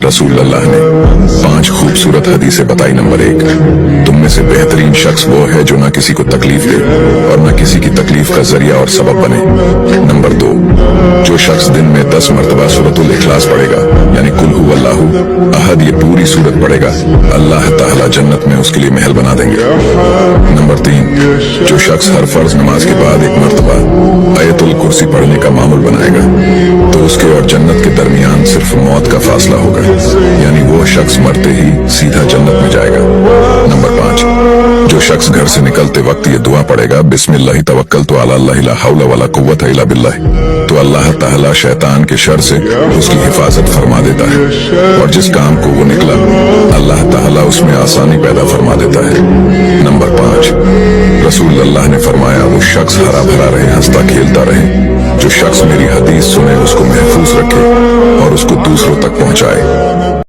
रसूल अल्लाह ने 5 खूबसूरत हदीसें बताई। नंबर 1, तुम में से बेहतरीन शख्स वो है जो ना किसी को तकलीफ दे और ना किसी की तकलीफ का जरिया और सबब बने। नंबर 2, जो शख्स दिन में 10 मरतबा सूरतुल इखलास पढ़ेगा, यानी कुल हु अल्लाहु अहद, ये पूरी सूरत पढ़ेगा, अल्लाह ताला जन्नत में उसके लिए महल बना देंगे। नंबर 3, जो शख्स हर फर्ज नमाज के बाद 1 मरतबा आयतुल कुर्सी पढ़ने का मामूल बनाएगा, तो उसके और जन्नत के दरमियान सिर्फ मौत का फासला होगा, यानी वो शख्स मरते ही सीधा जन्नत में जाएगा। नंबर 5, जो शख्स घर से निकलते वक्त ये दुआ पढ़ेगा, बिस्मिल्लाहि तवक्कलतु अला अल्लाह ला हौला वला कुव्वता इल्ला बिल्लाह, तो अल्लाह ताला शैतान के शर से उसकी हिफाजत फरमा देता है, और जिस काम को वो निकला अल्लाह ताला उसमें आसानी पैदा फरमा देता है। नंबर 5, रसूल अल्लाह ने फरमाया, वो शख्स हरा भरा रहे, हंसता खेलता रहे। जो शख्स मेरी हदीस सुने, उसको महफूज रखे और उसको दूसरों तक पहुंचाए।